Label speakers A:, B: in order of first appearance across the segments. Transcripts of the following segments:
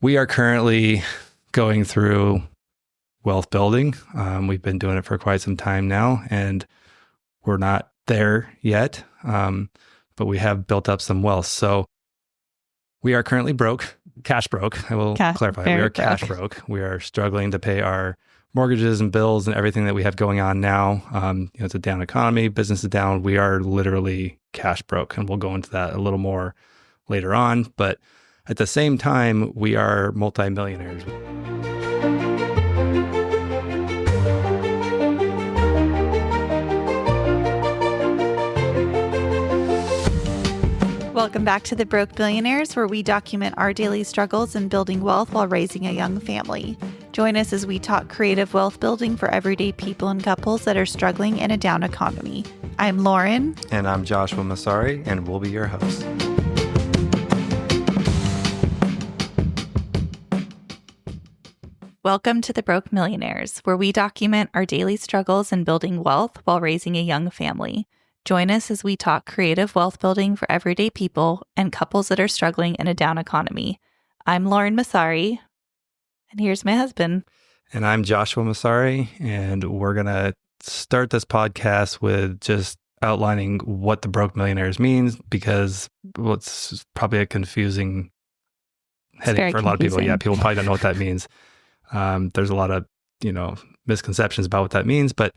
A: We are currently going through wealth building. We've been doing it for quite some time now, and we're not there yet, but we have built up some wealth. So we are currently broke, cash broke. I will clarify. We are cash broke. We are struggling to pay our mortgages and bills and everything that we have going on now. It's a down economy. Business is down. We are literally cash broke, and we'll go into that a little more later on. But at the same time, we are multi-millionaires.
B: Welcome back to the Broke Millionaires, where we document our daily struggles in building wealth while raising a young family. Join us as we talk creative wealth building for everyday people and couples that are struggling in a down economy. I'm Lauryn.
A: And I'm Joshua Masari, and we'll be your hosts.
B: Welcome to the Broke Millionaires, where we document our daily struggles in building wealth while raising a young family. Join us as we talk creative wealth building for everyday people and couples that are struggling in a down economy. I'm Lauryn Masari, and here's my husband.
A: And I'm Joshua Masari, and we're going to start this podcast with just outlining what the Broke Millionaires means, because it's probably a confusing heading for a lot of people. Yeah, people probably don't know what that means. There's a lot of, misconceptions about what that means, but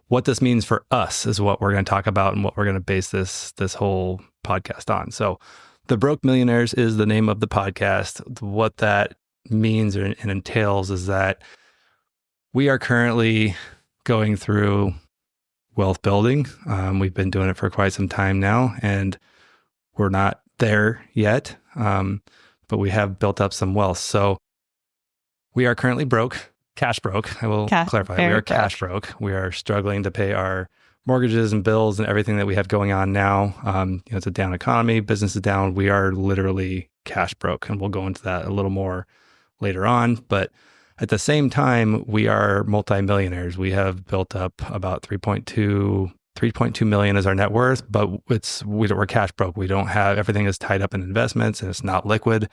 A: what this means for us is what we're going to talk about and what we're going to base this whole podcast on. So the Broke Millionaires is the name of the podcast. What that means and entails is that we are currently going through wealth building. We've been doing it for quite some time now, and we're not there yet, but we have built up some wealth. So we are currently broke, cash broke. I will clarify. We are cash broke. We are struggling to pay our mortgages and bills and everything that we have going on now. It's a down economy. Business is down. We are literally cash broke, and we'll go into that a little more later on. But at the same time, we are multi-millionaires. We have built up about 3.2 million is our net worth, but we're cash broke. We don't have, everything is tied up in investments, and it's not liquid.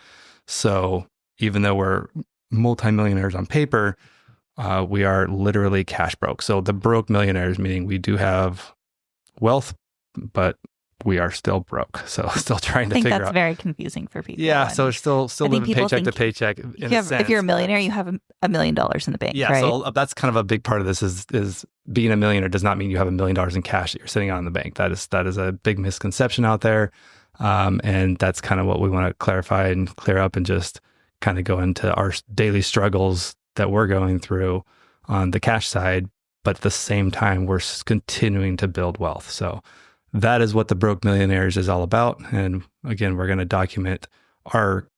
A: So even though we're multi-millionaires on paper, we are literally cash broke. So the Broke Millionaires, meaning we do have wealth, but we are still broke. So still trying to figure out. I think that's
B: very confusing for people.
A: Yeah. So we're still living paycheck to paycheck.
B: If you're a millionaire, you have $1 million in the bank,
A: yeah,
B: right?
A: So that's kind of a big part of this is being a millionaire does not mean you have $1 million in cash that you're sitting on in the bank. That is a big misconception out there. And that's kind of what we want to clarify and clear up, and just kind of go into our daily struggles that we're going through on the cash side, but at the same time, we're continuing to build wealth. So that is what the Broke Millionaires is all about. And again, we're going to document our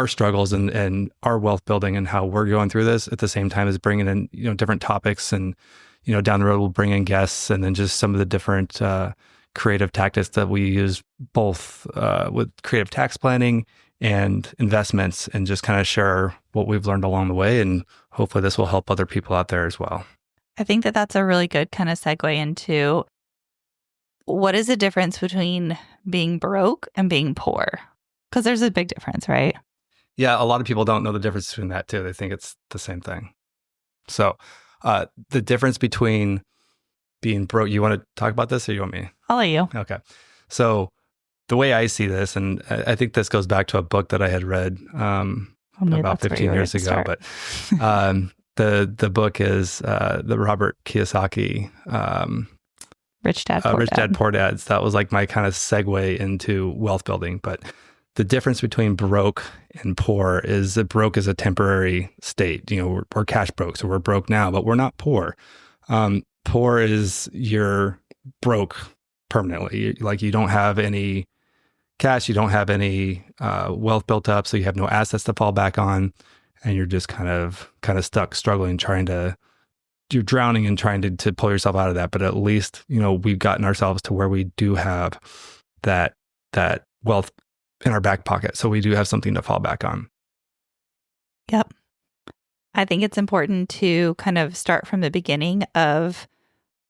A: struggles and our wealth building and how we're going through this, at the same time as bringing in, different topics, and, down the road, we'll bring in guests, and then just some of the different creative tactics that we use, both with creative tax planning and investments, and just kind of share what we've learned along the way. And hopefully this will help other people out there as well.
B: I think that that's a really good kind of segue into what is the difference between being broke and being poor? Because there's a big difference, right?
A: Yeah, a lot of people don't know the difference between that too. They think it's the same thing. So the difference between being broke, you want to talk about this, or you want me?
B: I'll let you.
A: Okay. So the way I see this, and I think this goes back to a book that I had read about 15 years ago, but the book is the Robert Kiyosaki,
B: Rich Dad,
A: Poor Dad. That was like my kind of segue into wealth building. But the difference between broke and poor is that broke is a temporary state. We're cash broke, so we're broke now, but we're not poor. Poor is you're broke permanently. Like, you don't have any cash, you don't have any wealth built up, so you have no assets to fall back on, and you're just kind of stuck, struggling, you're drowning and trying to pull yourself out of that. But at least, we've gotten ourselves to where we do have that wealth in our back pocket, so we do have something to fall back on.
B: Yep. I think it's important to kind of start from the beginning of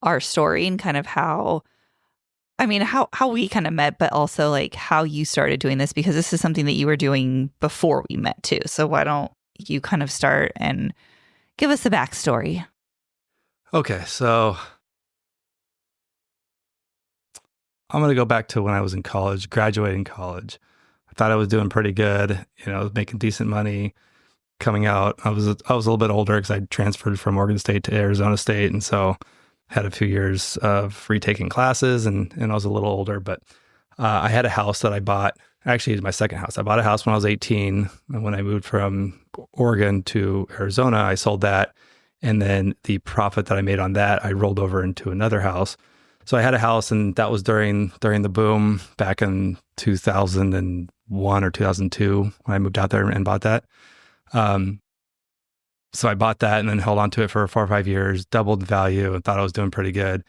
B: our story and kind of how I mean, how we kind of met, but also like how you started doing this, because this is something that you were doing before we met too. So why don't you kind of start and give us a backstory?
A: Okay, so I'm going to go back to when I was in college, graduating college. I thought I was doing pretty good, making decent money coming out. I was a little bit older because I transferred from Oregon State to Arizona State. And so had a few years of retaking classes and I was a little older, but I had a house that I bought. Actually, it's my second house. I bought a house when I was 18. And when I moved from Oregon to Arizona, I sold that. And then the profit that I made on that, I rolled over into another house. So I had a house, and that was during the boom back in 2001 or 2002 when I moved out there and bought that. So I bought that and then held on to it for 4 or 5 years, doubled the value, and thought I was doing pretty good.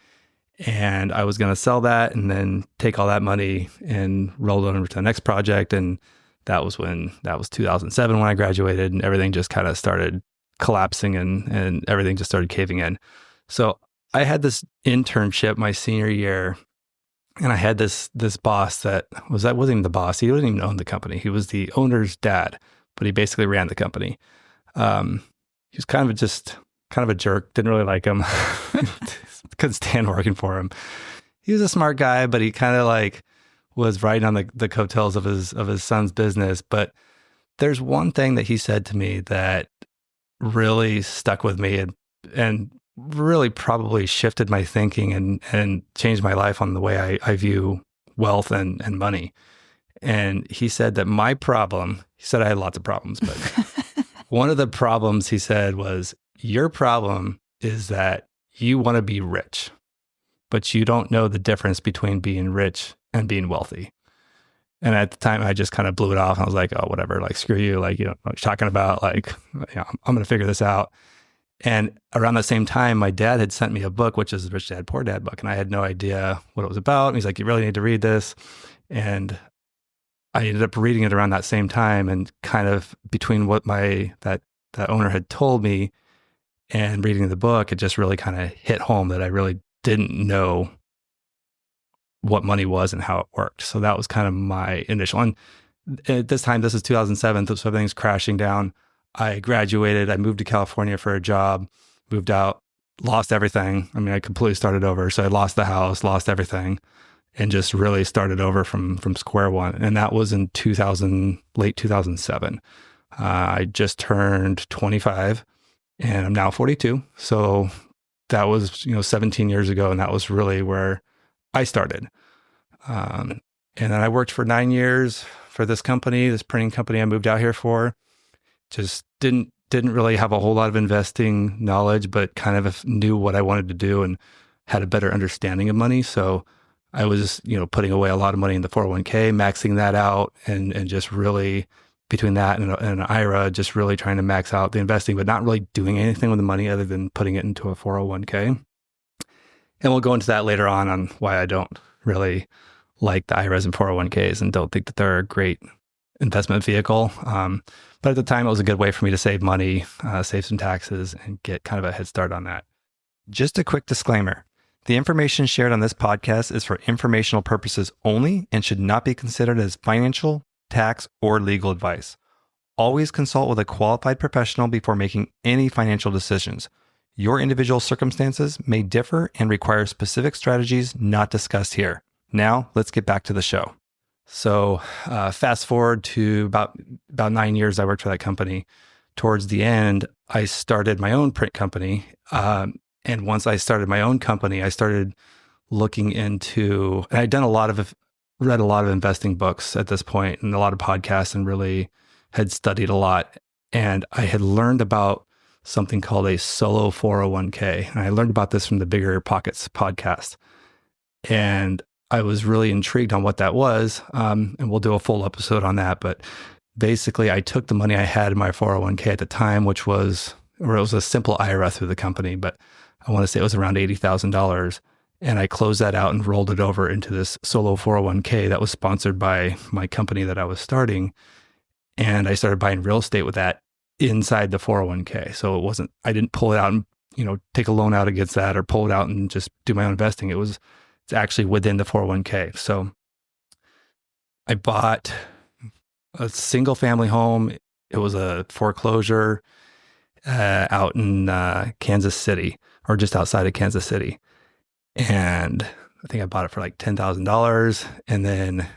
A: And I was going to sell that and then take all that money and roll it over to the next project. And that was 2007 when I graduated, and everything just kind of started collapsing and everything just started caving in. So I had this internship my senior year, and I had this boss that wasn't even the boss. He didn't even own the company. He was the owner's dad, but he basically ran the company. He was kind of a jerk. Didn't really like him. Couldn't stand working for him. He was a smart guy, but he kind of like was riding on the coattails of his son's business. But there's one thing that he said to me that really stuck with me and really probably shifted my thinking and changed my life on the way I view wealth and money. And he said that my problem, he said I had lots of problems, but one of the problems he said was, your problem is that you want to be rich, but you don't know the difference between being rich and being wealthy. And at the time, I just kind of blew it off. I was like, oh, whatever, like, screw you. Like, what you're talking about, like, I'm going to figure this out. And around the same time, my dad had sent me a book, which is the Rich Dad, Poor Dad book. And I had no idea what it was about. And he's like, you really need to read this. And I ended up reading it around that same time, and kind of between what that owner had told me and reading the book, it just really kind of hit home that I really didn't know what money was and how it worked. So that was kind of my initial. And at this time, this is 2007, so everything's crashing down. I graduated. I moved to California for a job, moved out, lost everything. I mean, I completely started over. So I lost the house, lost everything, and just really started over from square one. And that was in late 2007. I just turned 25 and I'm now 42. So that was, 17 years ago. And that was really where I started. And then I worked for 9 years for this company, this printing company I moved out here for. Just didn't really have a whole lot of investing knowledge, but kind of knew what I wanted to do and had a better understanding of money. So I was, putting away a lot of money in the 401k, maxing that out, and just really between that and an IRA, just really trying to max out the investing, but not really doing anything with the money other than putting it into a 401k. And we'll go into that later on why I don't really like the IRAs and 401ks and don't think that they're a great investment vehicle. But at the time, it was a good way for me to save money, save some taxes, and get kind of a head start on that. Just a quick disclaimer. The information shared on this podcast is for informational purposes only and should not be considered as financial, tax, or legal advice. Always consult with a qualified professional before making any financial decisions. Your individual circumstances may differ and require specific strategies not discussed here. Now, let's get back to the show. So fast forward to about 9 years I worked for that company. Towards the end, I started my own print company. And once I started my own company, I started looking into, and I'd read a lot of investing books at this point and a lot of podcasts, and really had studied a lot. And I had learned about something called a solo 401k. And I learned about this from the Bigger Pockets podcast. And I was really intrigued on what that was. And we'll do a full episode on that. But basically, I took the money I had in my 401k at the time, it was a simple IRA through the company, but I want to say it was around $80,000. And I closed that out and rolled it over into this solo 401k that was sponsored by my company that I was starting. And I started buying real estate with that inside the 401k. So I didn't pull it out and, take a loan out against that or pull it out and just do my own investing. It's It's actually within the 401k. So I bought a single family home. It was a foreclosure out in Kansas City, or just outside of Kansas City. And I think I bought it for like $10,000. And then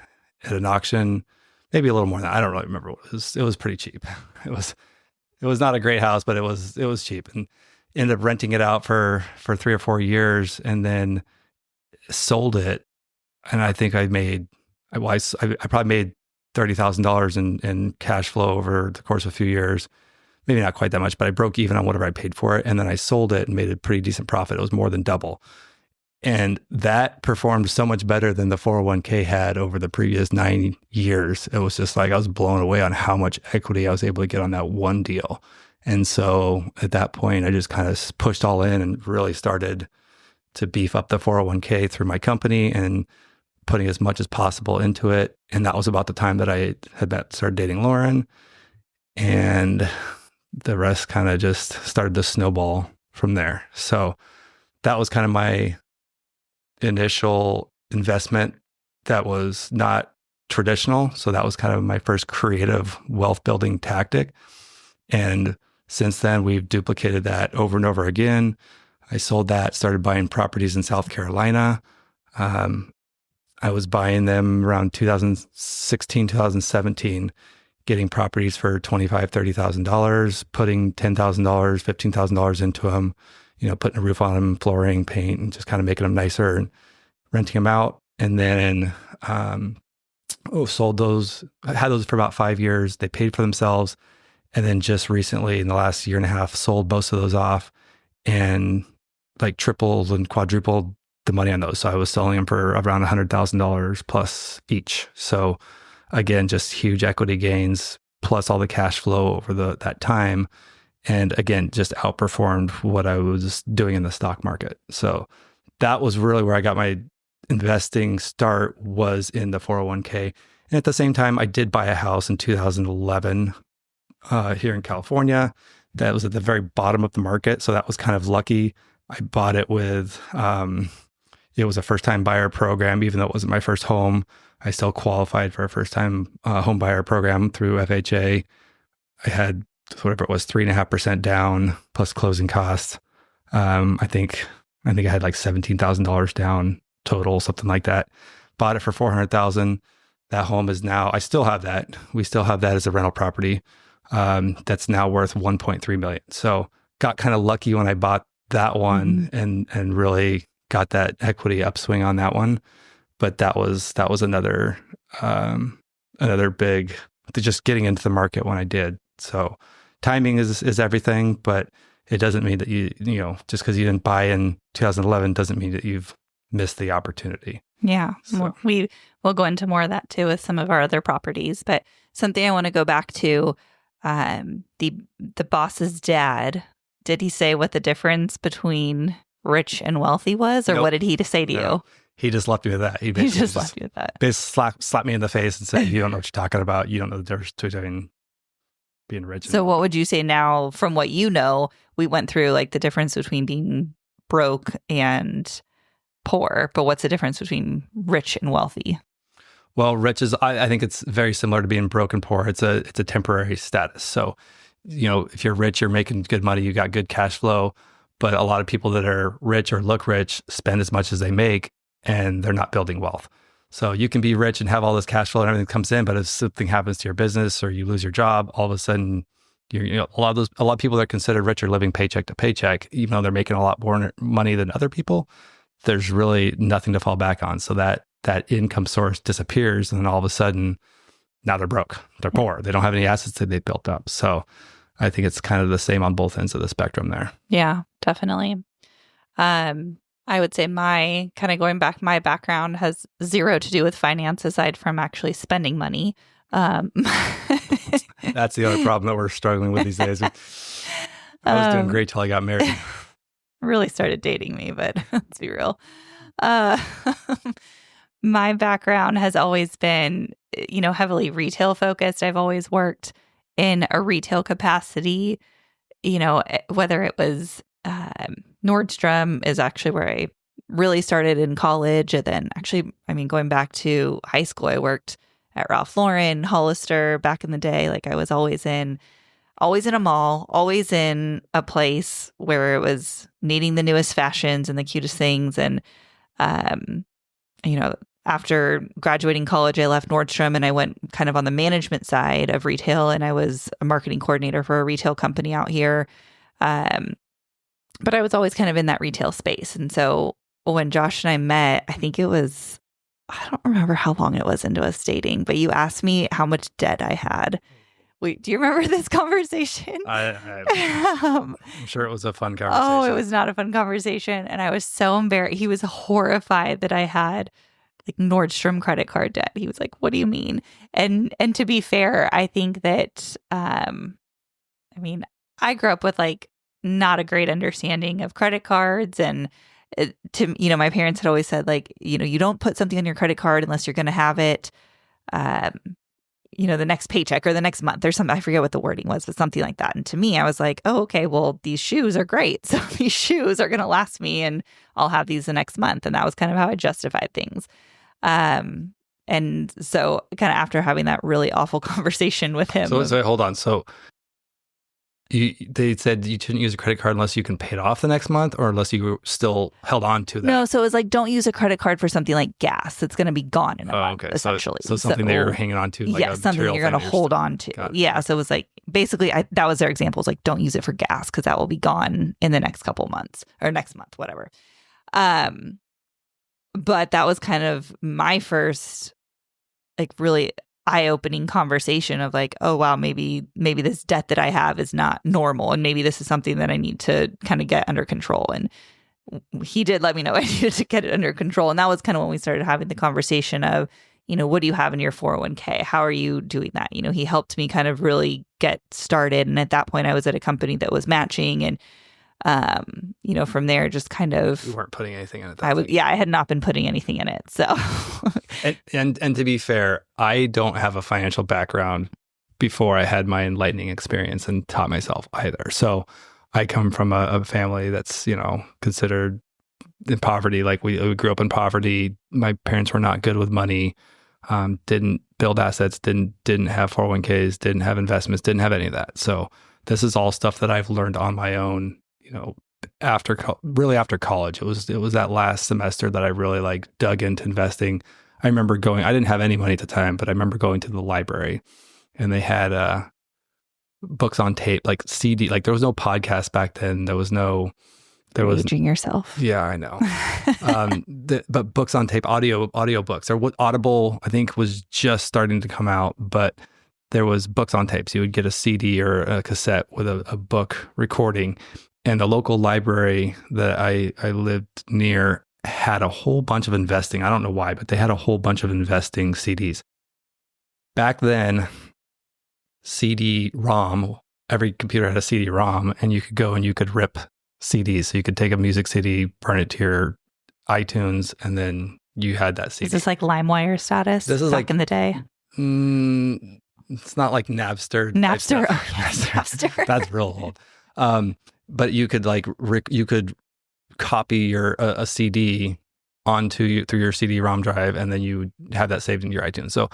A: at an auction, maybe a little more than that. I don't really remember what it was. It was pretty cheap. It was not a great house, but it was cheap, and ended up renting it out for 3 or 4 years, and then sold it. And I think I probably made $30,000 in cash flow over the course of a few years. Maybe not quite that much, but I broke even on whatever I paid for it. And then I sold it and made a pretty decent profit. It was more than double. And that performed so much better than the 401k had over the previous 9 years. It was just like I was blown away on how much equity I was able to get on that one deal. And so at that point, I just kind of pushed all in and really started to beef up the 401k through my company and putting as much as possible into it. And that was about the time that I had started dating Lauryn. And the rest kind of just started to snowball from there. So that was kind of my initial investment that was not traditional. So that was kind of my first creative wealth building tactic. And since then, we've duplicated that over and over again. I sold that, started buying properties in South Carolina. I was buying them around 2016, 2017, getting properties for $25,000, $30,000, putting $10,000, $15,000 into them, putting a roof on them, flooring, paint, and just kind of making them nicer and renting them out. And then sold those. I had those for about 5 years. They paid for themselves. And then just recently, in the last year and a half, sold most of those off and like tripled and quadrupled the money on those. So I was selling them for around $100,000 plus each. So again, just huge equity gains plus all the cash flow over that time. And again, just outperformed what I was doing in the stock market. So that was really where I got my investing start, was in the 401k. And at the same time, I did buy a house in 2011 here in California. That was at the very bottom of the market. So that was kind of lucky. I bought it with, it was a first-time buyer program. Even though it wasn't my first home, I still qualified for a first-time home buyer program through FHA. I had whatever it was, 3.5% down plus closing costs. I think I had like $17,000 down total, something like that. Bought it for $400,000. That home is now, I still have that. We still have that as a rental property. That's now worth $1.3 million. So got kind of lucky when I bought that one and really got that equity upswing on that one. But that was another big, just getting into the market when I did. So timing is everything, but it doesn't mean that just because you didn't buy in 2011 doesn't mean that you've missed the opportunity.
B: Yeah. So. We'll go into more of that too with some of our other properties, but something I want to go back to, the boss's dad, did he say what the difference between rich and wealthy was, or What did he say to you?
A: He just left me with that. He just left you with that. Basically slapped me in the face and said, "You don't know what you're talking about. You don't know the difference between being rich."
B: So what would you say now, from what you know? We went through like the difference between being broke and poor, but what's the difference between rich and wealthy?
A: Well, rich is, I think it's very similar to being broke and poor. It's a temporary status. So, if you're rich, you're making good money, you got good cash flow. But a lot of people that are rich or look rich spend as much as they make, and they're not building wealth. So you can be rich and have all this cash flow and everything comes in, but if something happens to your business or you lose your job, all of a sudden, a lot of people that are considered rich are living paycheck to paycheck, even though they're making a lot more money than other people. There's really nothing to fall back on. So that income source disappears, and then all of a sudden, now they're broke. They're poor. They don't have any assets that they built up. So I think it's kind of the same on both ends of the spectrum there.
B: Yeah, definitely. I would say my background has zero to do with finance aside from actually spending money. That's
A: the other problem that we're struggling with these days. I was doing great till I got married.
B: Really started dating me, but let's be real. My background has always been, heavily retail focused. I've always worked in a retail capacity, whether it was Nordstrom is actually where I really started in college. And then actually, I mean, going back to high school, I worked at Ralph Lauren, Hollister back in the day. Like I was always in a mall, always in a place where it was needing the newest fashions and the cutest things. And, after graduating college, I left Nordstrom and I went kind of on the management side of retail, and I was a marketing coordinator for a retail company out here. But I was always kind of in that retail space. And so when Josh and I met, I think I don't remember how long it was into us dating, but you asked me how much debt I had. Wait, do you remember this conversation?
A: I'm sure it was a fun conversation.
B: Oh, it was not a fun conversation. And I was so embarrassed. He was horrified that I had like Nordstrom credit card debt. He was like, what do you mean? And to be fair, I think that, I grew up with like not a great understanding of credit cards. And my parents had always said like, you don't put something on your credit card unless you're going to have it, the next paycheck or the next month or something. I forget what the wording was, but something like that. And to me, I was like, oh, okay, well, these shoes are great. So these shoes are going to last me and I'll have these the next month. And that was kind of how I justified things. And so kind of after having that really awful conversation with him.
A: So hold on. So they said you shouldn't use a credit card unless you can pay it off the next month or unless you still held on to that.
B: No, so it was like, don't use a credit card for something like gas. It's going to be gone in a month,
A: okay.
B: essentially.
A: So something that you're hanging on to. Like
B: yeah, something you're going to hold on to. Yeah, so it was like, basically, that was their example. It's like, don't use it for gas because that will be gone in the next couple months or next month, whatever. But that was kind of my first, like, really eye-opening conversation of like, oh, wow, maybe this debt that I have is not normal. And maybe this is something that I need to kind of get under control. And he did let me know I needed to get it under control. And that was kind of when we started having the conversation of, what do you have in your 401k? How are you doing that? He helped me kind of really get started. And at that point, I was at a company that was matching. And, from there, just kind of...
A: You weren't putting anything in it.
B: I had not been putting anything in it. So...
A: and to be fair, I don't have a financial background before I had my enlightening experience and taught myself either. So I come from a family that's, considered in poverty. Like we grew up in poverty. My parents were not good with money, didn't build assets, didn't have 401ks, didn't have investments, didn't have any of that. So this is all stuff that I've learned on my own, after college. It was that last semester that I really like dug into investing. I remember I didn't have any money at the time, but I remember going to the library and they had books on tape, like CD, like there was no podcast back then. There was
B: aging yourself.
A: Yeah, I know. But books on tape, audio books, or what Audible, I think, was just starting to come out, but there was books on tapes. You would get a CD or a cassette with a book recording. And the local library that I lived near had a whole bunch of investing. I don't know why, but they had a whole bunch of investing CDs. Back then, CD-ROM, every computer had a CD-ROM, and you could go and you could rip CDs. So you could take a music CD, burn it to your iTunes, and then you had that CD.
B: Is this like LimeWire status?
A: This is
B: back in the day?
A: It's not like Napster.
B: Napster. Oh, yes, Napster.
A: That's real old. But you could you could copy your a CD through your CD-ROM drive, and then you have that saved in your iTunes. So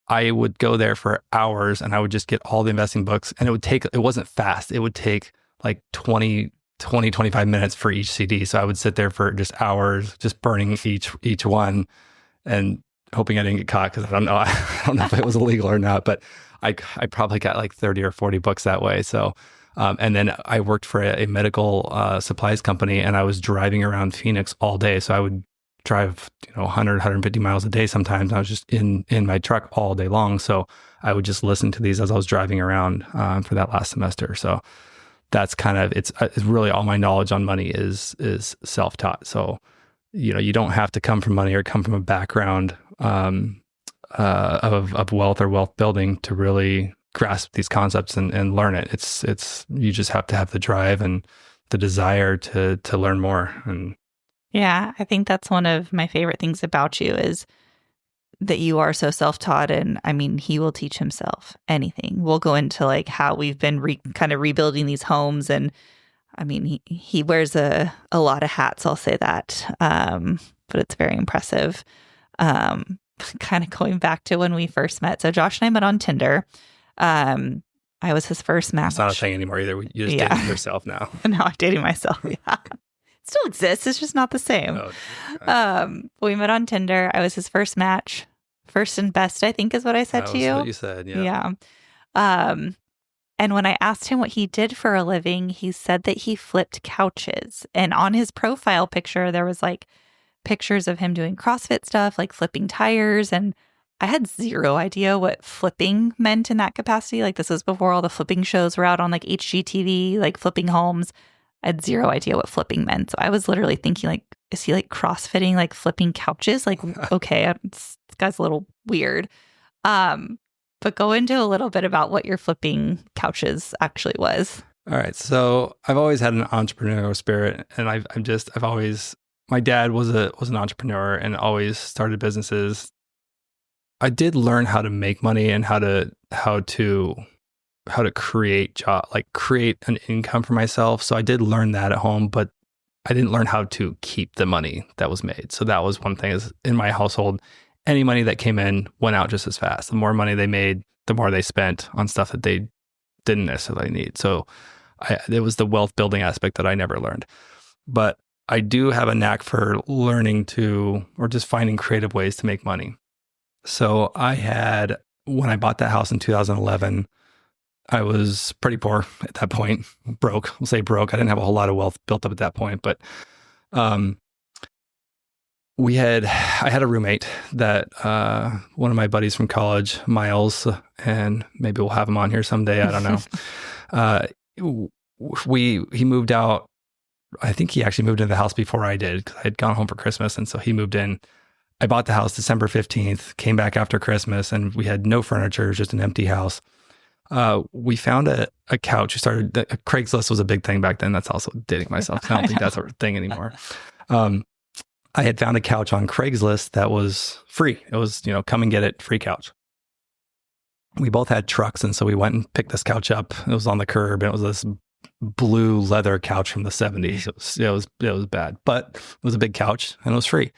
A: I would go there for hours, and I would just get all the investing books, and it wasn't fast. It would take like 25 minutes for each CD. So I would sit there for just hours, just burning each one, and hoping I didn't get caught because I don't know if it was illegal or not. But I probably got like 30 or 40 books that way. So. And then I worked for a medical supplies company, and I was driving around Phoenix all day. So I would drive 100, 150 miles a day sometimes. I was just in my truck all day long. So I would just listen to these as I was driving around for that last semester. So that's kind of, it's really all my knowledge on money is self-taught. So, you don't have to come from money or come from a background of wealth or wealth building to really grasp these concepts and learn it. It's you just have to have the drive and the desire to learn more. And
B: yeah, I think that's one of my favorite things about you is that you are so self-taught. And I mean, he will teach himself anything. We'll go into like how we've been kind of rebuilding these homes. And I mean, he wears a lot of hats, I'll say that. But it's very impressive. Kind of going back to when we first met. So Josh and I met on Tinder. I was his first match.
A: It's not a thing anymore either. You just dating yourself now.
B: Now I'm dating myself. Yeah. It still exists. It's just not the same.
A: Oh, okay.
B: We met on Tinder. I was his first match. First and best, I think is what I said to you.
A: That was what you said, yeah.
B: Yeah. And when I asked him what he did for a living, he said that he flipped couches. And on his profile picture, there was like pictures of him doing CrossFit stuff, like flipping tires. And I had zero idea what flipping meant in that capacity. Like this was before all the flipping shows were out on like HGTV, like flipping homes. I had zero idea what flipping meant. So I was literally thinking like, is he like CrossFitting, like flipping couches? Like, okay, this guy's a little weird. But go into a little bit about what your flipping couches actually was.
A: All right. So I've always had an entrepreneurial spirit, and I've always, my dad was an entrepreneur and always started businesses. I did learn how to make money and how to create create an income for myself. So I did learn that at home, but I didn't learn how to keep the money that was made. So that was one thing, is in my household, any money that came in went out just as fast. The more money they made, the more they spent on stuff that they didn't necessarily need. So it was the wealth building aspect that I never learned. But I do have a knack for learning or just finding creative ways to make money. So when I bought that house in 2011, I was pretty poor at that point, broke. We'll say broke. I didn't have a whole lot of wealth built up at that point, but I had a roommate that one of my buddies from college, Miles, and maybe we'll have him on here someday. I don't know. He moved out. I think he actually moved into the house before I did, because I had gone home for Christmas, and so he moved in. I bought the house December 15th, came back after Christmas, and we had no furniture, it was just an empty house. We found a couch. Craigslist was a big thing back then. That's also dating myself. I don't think that's a thing anymore. I had found a couch on Craigslist that was free. It was, come and get it, free couch. We both had trucks, and so we went and picked this couch up. It was on the curb, and it was this blue leather couch from the 70s. It was bad, but it was a big couch, and it was free.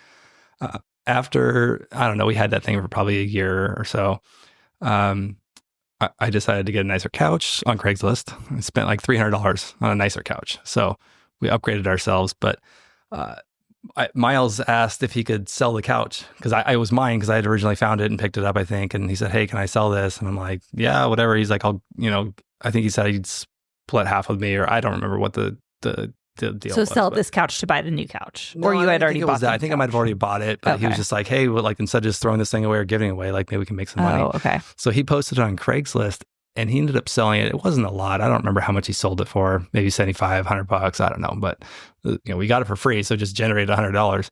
A: After, I don't know, we had that thing for probably a year or so. I decided to get a nicer couch on Craigslist. I spent like $300 on a nicer couch. So we upgraded ourselves, but Miles asked if he could sell the couch, because I was mine, because I had originally found it and picked it up, I think. And he said, "Hey, can I sell this?" And I'm like, "Yeah, whatever." He's like, I think he said he'd split half with me, or I don't remember what the deal
B: so
A: was. So
B: sell this couch to buy the new couch?
A: No,
B: or you had already bought it?
A: I think I might have already bought it, but he was just like, "Hey, instead of just throwing this thing away or giving it away, like maybe we can make some money."
B: Oh, okay.
A: So he posted it on Craigslist, and he ended up selling it. It wasn't a lot. I don't remember how much he sold it for. Maybe $75, $100. I don't know. But we got it for free, so it just generated $100.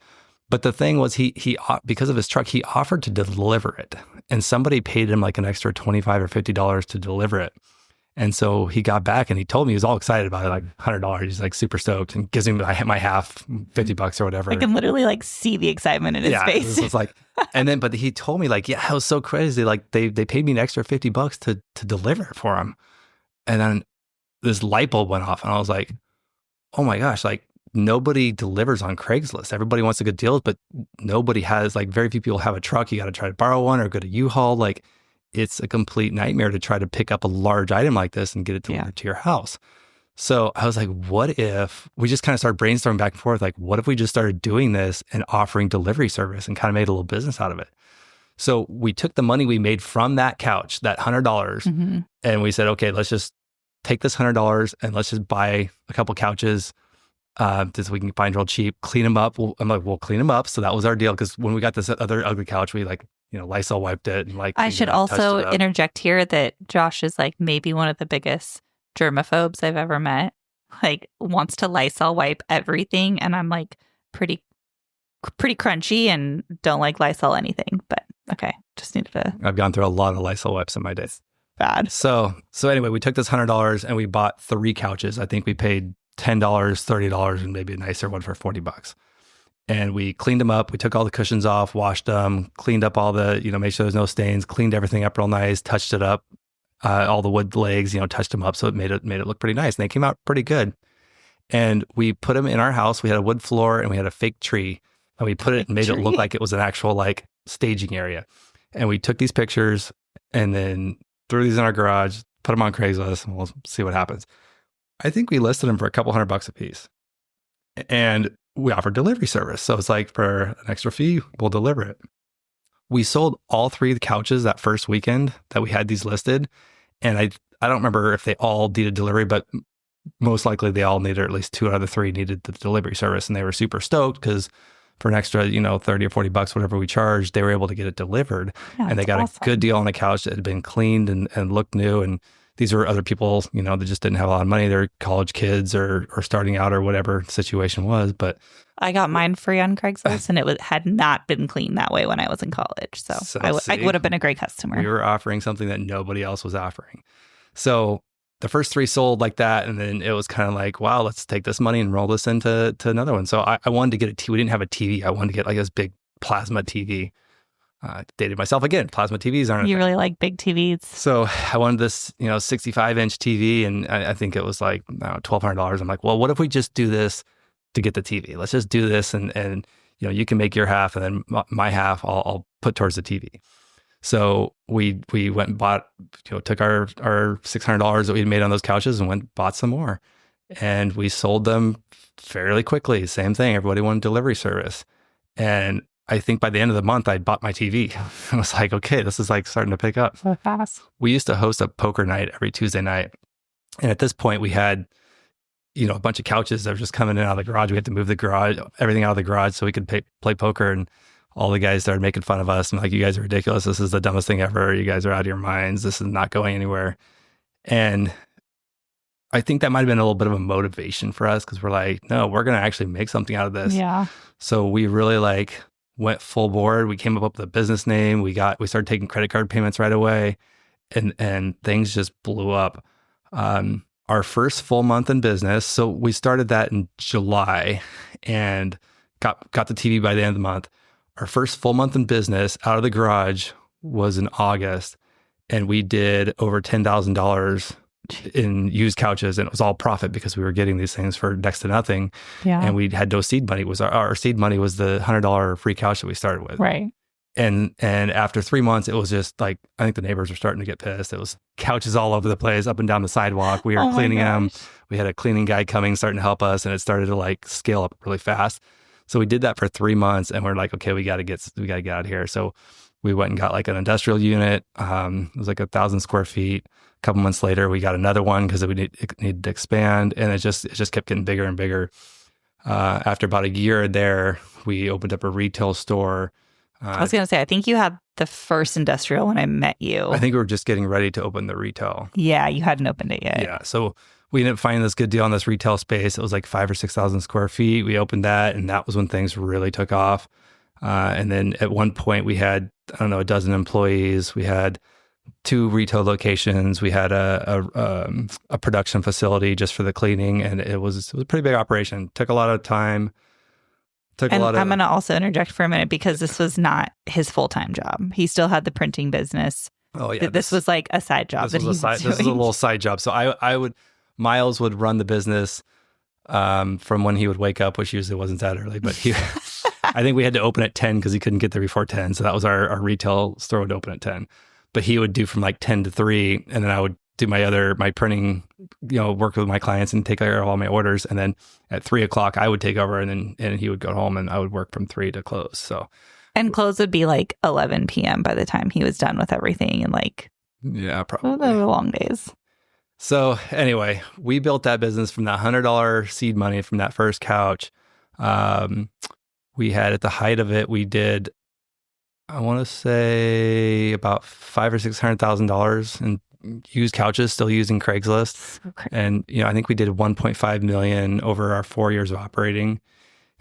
A: But the thing was, he because of his truck, he offered to deliver it, and somebody paid him like an extra $25 or $50 to deliver it. And so he got back, and he told me he was all excited about it, like $100. He's like super stoked, and gives me my half, $50 or whatever.
B: I can literally like see the excitement in his face.
A: It was like, but he told me like, yeah, it was so crazy. Like they paid me an extra $50 to deliver it for him. And then this light bulb went off, and I was like, oh my gosh, like nobody delivers on Craigslist. Everybody wants a good deal, but nobody has, like, very few people have a truck. You got to try to borrow one or go to U-Haul. Like, it's a complete nightmare to try to pick up a large item like this and get it delivered to your house. So I was like, what if we just kind of started brainstorming back and forth? Like, what if we just started doing this and offering delivery service and kind of made a little business out of it? So we took the money we made from that couch, that $100, and we said, okay, let's just take this $100 and let's just buy a couple couches so we can find real cheap, clean them up. I'm like, we'll clean them up. So that was our deal. Because when we got this other ugly couch, we Lysol wiped it. And
B: I should also interject here that Josh is like maybe one of the biggest germaphobes I've ever met. Like, wants to Lysol wipe everything. And I'm like pretty crunchy and don't like Lysol anything. But okay, just needed to.
A: I've gone through a lot of Lysol wipes in my days.
B: Bad.
A: So anyway, we took this $100 and we bought 3 couches. I think we paid $10, $30, and maybe a nicer one for $40. And we cleaned them up. We took all the cushions off, washed them, cleaned up all the, made sure there's no stains, cleaned everything up real nice, touched it up, all the wood legs, touched them up. So it made it look pretty nice. And they came out pretty good. And we put them in our house. We had a wood floor and we had a fake tree. And we put it and made it look like it was an actual like staging area. And we took these pictures and then threw these in our garage, put them on Craigslist, and we'll see what happens. I think we listed them for a couple $100 a piece. And we offered delivery service. So it's like, for an extra fee, we'll deliver it. We sold all 3 couches that first weekend that we had these listed. And I don't remember if they all needed delivery, but most likely they all needed, or at least 2 out of the 3 needed the delivery service. And they were super stoked because for an extra, $30 or $40, whatever we charged, they were able to get it delivered.
B: Yeah,
A: and they got
B: awesome.
A: a good deal on a couch that had been cleaned and looked new. And these were other people, that just didn't have a lot of money. They're college kids or starting out or whatever the situation was. But
B: I got mine free on Craigslist, and had not been cleaned that way when I was in college. So I would have been a great customer.
A: We were offering something that nobody else was offering. So the first 3 sold like that. And then it was kind of like, wow, let's take this money and roll this into another one. So I wanted to get a TV. We didn't have a TV. I wanted to get like this big plasma TV. Dated myself again. Plasma TVs aren't.
B: You really like big TVs.
A: So I wanted this, 65-inch TV. And I think it was like $1,200. I'm like, well, what if we just do this to get the TV? Let's just do this. And you can make your half and then my half I'll put towards the TV. So we went and bought, took our $600 that we had made on those couches and bought some more. And we sold them fairly quickly. Same thing. Everybody wanted delivery service. And I think by the end of the month, I'd bought my TV. I was like, okay, this is like starting to pick up.
B: So fast.
A: We used to host a poker night every Tuesday night. And at this point, we had, a bunch of couches that were just coming in out of the garage. We had to move everything out of the garage so we could play poker. And all the guys started making fun of us. I'm like, you guys are ridiculous. This is the dumbest thing ever. You guys are out of your minds. This is not going anywhere. And I think that might have been a little bit of a motivation for us because we're like, no, we're going to actually make something out of this.
B: Yeah.
A: So we really went full board. We came up with a business name. We started taking credit card payments right away, and things just blew up. Our first full month in business. So we started that in July and got the TV by the end of the month. Our first full month in business out of the garage was in August, and we did over $10,000 in used couches, and it was all profit because we were getting these things for next to nothing. Yeah. And we had no seed money. Our seed money was the $100 free couch that we started with.
B: Right.
A: And after 3 months, it was just like, I think the neighbors were starting to get pissed. It was couches all over the place, up and down the sidewalk. We were cleaning them. We had a cleaning guy coming, starting to help us, and it started to scale up really fast. So we did that for 3 months, and we're like, okay, we got to get out of here. So we went and got an industrial unit. It was 1,000 square feet. A couple months later, we got another one because we needed to expand, and it just kept getting bigger and bigger. After about a year there, we opened up a retail store.
B: I was going to say, I think you had the first industrial when I met you.
A: I think we were just getting ready to open the retail.
B: Yeah, you hadn't opened it yet.
A: Yeah, so we ended up finding this good deal on this retail space. It was 5,000 or 6,000 square feet. We opened that, and that was when things really took off. And then at one point, we had, a dozen employees. We had 2 retail locations. We had a production facility just for the cleaning, and it was a pretty big operation. Took a lot of time. I'm
B: going to also interject for a minute because this was not his full-time job. He still had the printing business.
A: Oh yeah,
B: this was like a side job that he was doing.
A: This was a little side job. So Miles would run the business from when he would wake up, which usually wasn't that early, but I think we had to open at 10 because he couldn't get there before 10. So that was our retail store would open at 10. But he would do from 10 to 3, and then I would do my printing, work with my clients and take care of all my orders. And then at 3 o'clock, I would take over, and he would go home, and I would work from 3 to close. So,
B: and close would be 11 p.m. by the time he was done with everything, and
A: yeah, probably
B: they were long days.
A: So anyway, we built that business from that $100 seed money from that first couch. We had, at the height of it, we did, I want to say, about $500,000 or $600,000 in used couches, still using Craigslist. Okay. And, I think we did 1.5 million over our 4 years of operating.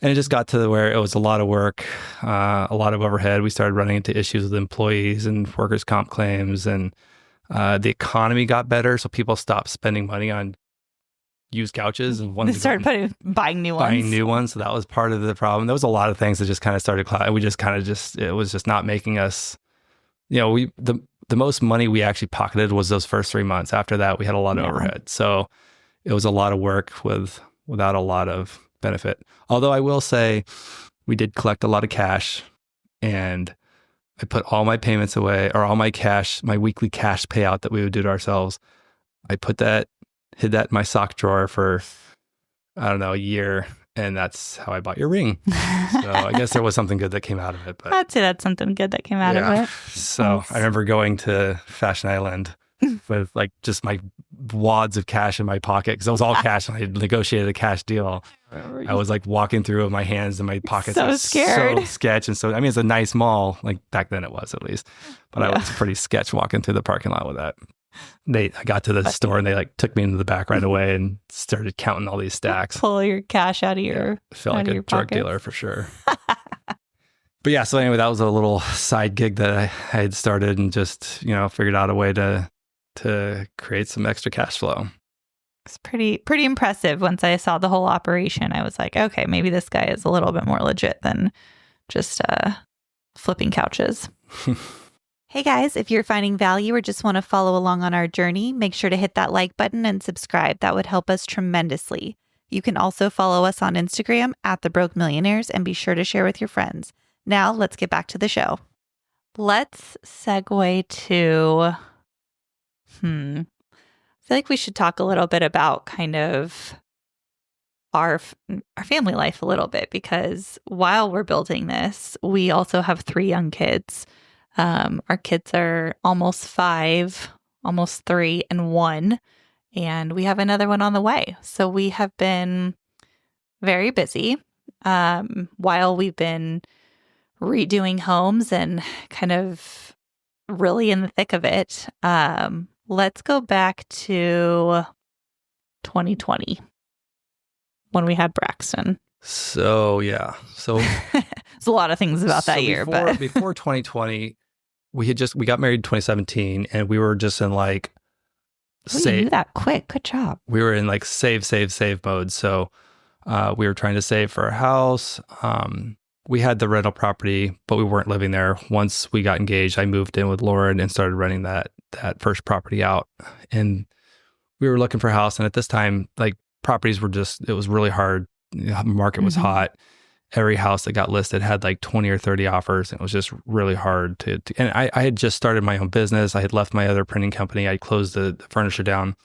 A: And it just got to where it was a lot of work, a lot of overhead. We started running into issues with employees and workers' comp claims, and the economy got better. So people stopped spending money on used couches and
B: they started buying new ones.
A: So that was part of the problem. There was a lot of things that just kind of started clouding. We just it was just not making us, the most money we actually pocketed was those first 3 months. After that, we had a lot of overhead. So it was a lot of work with without a lot of benefit. Although I will say we did collect a lot of cash, and I put all my payments away, or all my cash, my weekly cash payout that we would do to ourselves. I hid that in my sock drawer for, I don't know, a year. And that's how I bought your ring. So I guess there was something good that came out of it. But
B: I'd say that's something good that came out of it.
A: So
B: Nice.
A: I remember going to Fashion Island with like just my wads of cash in my pocket, because it was all cash, and I negotiated a cash deal. I was like walking through with my hands in my pockets.
B: So scared.
A: So sketch. And so, I mean, it's a nice mall, like back then it was at least, but I was pretty sketch walking through the parking lot with that. I got to the store and they like took me into the back right away and started counting all these stacks.
B: Pull your cash out of your
A: I felt like a drug
B: pockets.
A: dealer for sure. But yeah, so anyway, that was a little side gig that I had started, and just, figured out a way to create some extra cash flow.
B: It's pretty impressive. Once I saw the whole operation, I was like, okay, maybe this guy is a little bit more legit than just flipping couches. Hey guys, if you're finding value or just want to follow along on our journey, make sure to hit that like button and subscribe. That would help us tremendously. You can also follow us on Instagram at The Broke Millionaires, and be sure to share with your friends. Now let's get back to the show. Let's segue to, I feel like we should talk a little bit about kind of our family life a little bit, because while we're building this, we also have 3 young kids. Our kids are almost 5, almost 3, and 1, and we have another one on the way. So we have been very busy while we've been redoing homes and kind of really in the thick of it. Let's go back to 2020 when we had Braxton.
A: So yeah,
B: there's a lot of things about that year, but
A: before 2020, we got married in 2017, and we were just in like
B: you knew that quick. Good job.
A: We were in like save mode. So we were trying to save for a house. We had the rental property, but we weren't living there. Once we got engaged, I moved in with Lauryn and started renting that first property out. And we were looking for a house. And at this time, like, properties were it was really hard. The market was hot. Every house that got listed had like 20 or 30 offers. And it was just really hard to and I had just started my own business. I had left my other printing company. I closed the furniture down.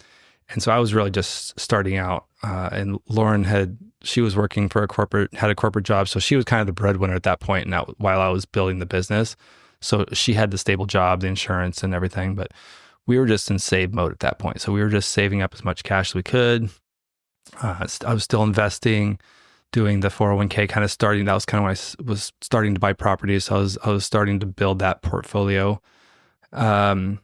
A: And so I was really just starting out. And Lauryn she was working for had a corporate job. So she was kind of the breadwinner at that point, and while I was building the business. So she had the stable job, the insurance and everything, but we were just in save mode at that point. So we were just saving up as much cash as we could. I was still investing, doing the 401k, kind of starting. That was kind of when I was starting to buy properties. So I was starting to build that portfolio. And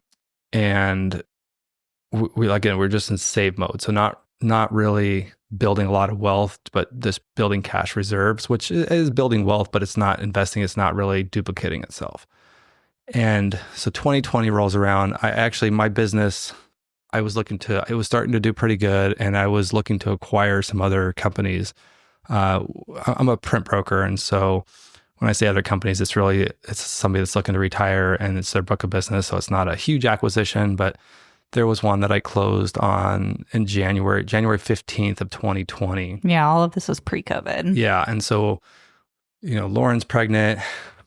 A: we're just in save mode. So not really building a lot of wealth, but just building cash reserves, which is building wealth, but it's not investing. It's not really duplicating itself. And so 2020 rolls around. My business, it was starting to do pretty good, and I was looking to acquire some other companies. I'm a print broker, and so when I say other companies, it's somebody that's looking to retire, and it's their book of business. So it's not a huge acquisition, but there was one that I closed on in January 15th of 2020.
B: Yeah, all of this was pre-COVID.
A: Yeah, and so, Lauryn's pregnant,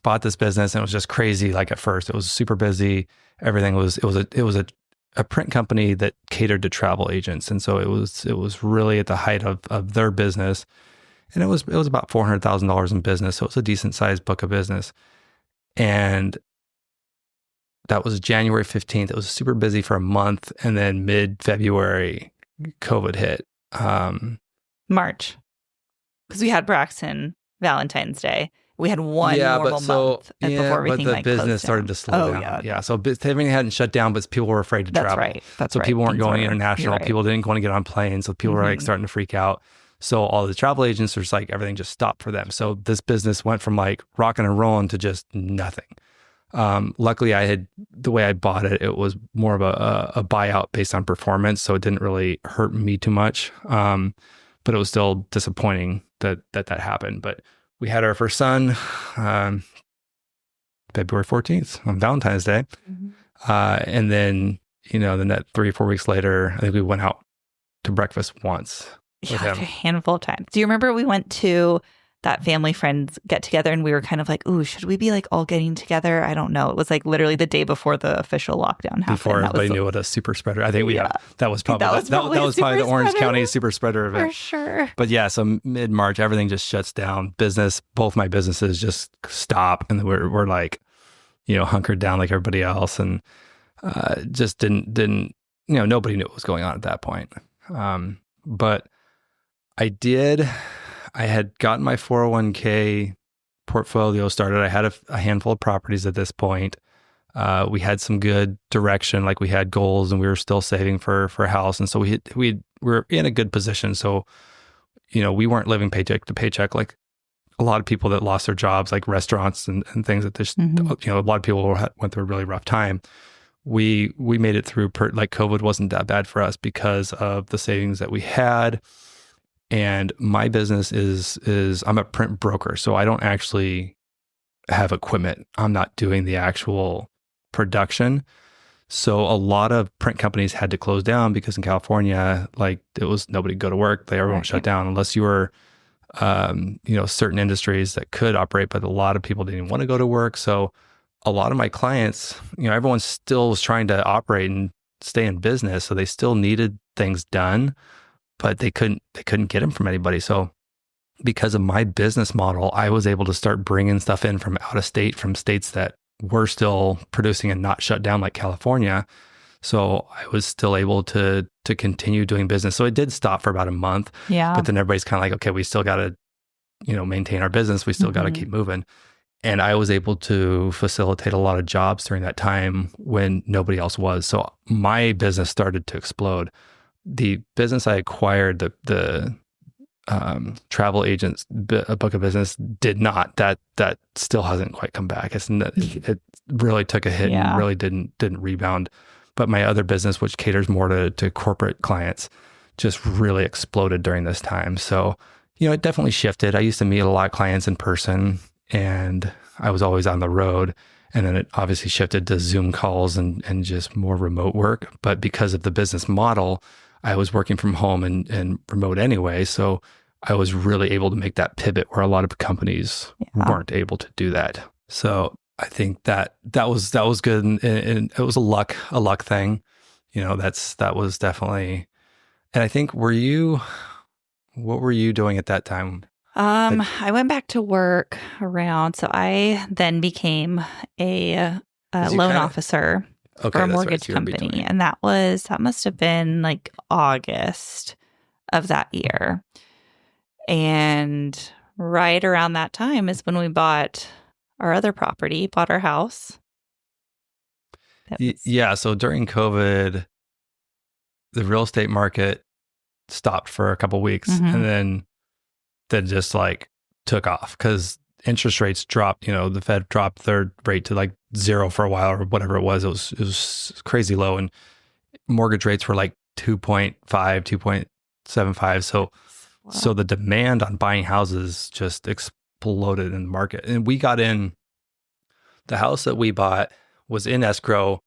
A: bought this business, and it was just crazy. Like, at first, it was super busy. Everything was a print company that catered to travel agents, and so it was really at the height of their business, and it was about $400,000 in business, so it was a decent sized book of business, and that was January 15th. It was super busy for a month, and then mid-February, COVID hit.
B: March, because we had Braxton Valentine's Day. We had one normal month before everything
A: but the business started to slow down. Yeah, so everything hadn't shut down, but people were afraid to travel.
B: Right. That's right.
A: So people weren't going international. Right. People didn't want to get on planes. So people were like starting to freak out. So all the travel agents were just like, everything just stopped for them. So this business went from like rocking and rolling to just nothing. Luckily, the way I bought it, it was more of a buyout based on performance. So it didn't really hurt me too much. But it was still disappointing that happened. But we had our first son February 14th on Valentine's Day. And then, then that 3 or 4 weeks later, I think we went out to breakfast once. with
B: like
A: him.
B: a handful of times. Do you remember we went to that family friends get together and we were kind of like, ooh, should we be like all getting together? I don't know. It was like literally the day before the official lockdown happened.
A: Before everybody knew what a super spreader. I think that was probably the Orange County super spreader event.
B: For sure.
A: But yeah, so mid-March, everything just shuts down. Both my businesses just stop, and we're like, hunkered down like everybody else, and just didn't nobody knew what was going on at that point. But I had gotten my 401k portfolio started. I had a handful of properties at this point. We had some good direction, like we had goals, and we were still saving for a house. And so we were in a good position. So, we weren't living paycheck to paycheck like a lot of people that lost their jobs, like restaurants and things that this, a lot of people went through a really rough time. We made it through, like COVID wasn't that bad for us because of the savings that we had. And my business is I'm a print broker, so I don't actually have equipment. I'm not doing the actual production. So a lot of print companies had to close down because in California, like it was nobody go to work. Everyone shut down unless you were, certain industries that could operate, but a lot of people didn't even want to go to work. So a lot of my clients, everyone still was trying to operate and stay in business. So they still needed things done, but they couldn't get them from anybody. So because of my business model, I was able to start bringing stuff in from out of state, from states that were still producing and not shut down like California. So I was still able to continue doing business. So it did stop for about a month.
B: Yeah.
A: But then everybody's kind of like, okay, we still got to, maintain our business. We still got to keep moving. And I was able to facilitate a lot of jobs during that time when nobody else was. So my business started to explode. The business I acquired, the travel agents book of business, did not. That still hasn't quite come back. It really took a hit and really didn't rebound. But my other business, which caters more to corporate clients, just really exploded during this time. So, it definitely shifted. I used to meet a lot of clients in person, and I was always on the road. And then it obviously shifted to Zoom calls and just more remote work. But because of the business model, I was working from home and remote anyway. So I was really able to make that pivot where a lot of companies weren't able to do that. So I think that was good. And it was a luck thing. That was definitely, and I think what were you doing at that time?
B: I went back to work around, so I then became a loan officer for a mortgage company. And that must have been like August of that year. And right around that time is when we bought our other property, bought our house.
A: Yeah. So during COVID, the real estate market stopped for a couple of weeks and then just like took off because interest rates dropped. The Fed dropped their rate to like 0 for a while or whatever it was. It was crazy low, and mortgage rates were like 2.5, 2.75. So the demand on buying houses just exploded in the market. And we got in, the house that we bought was in escrow.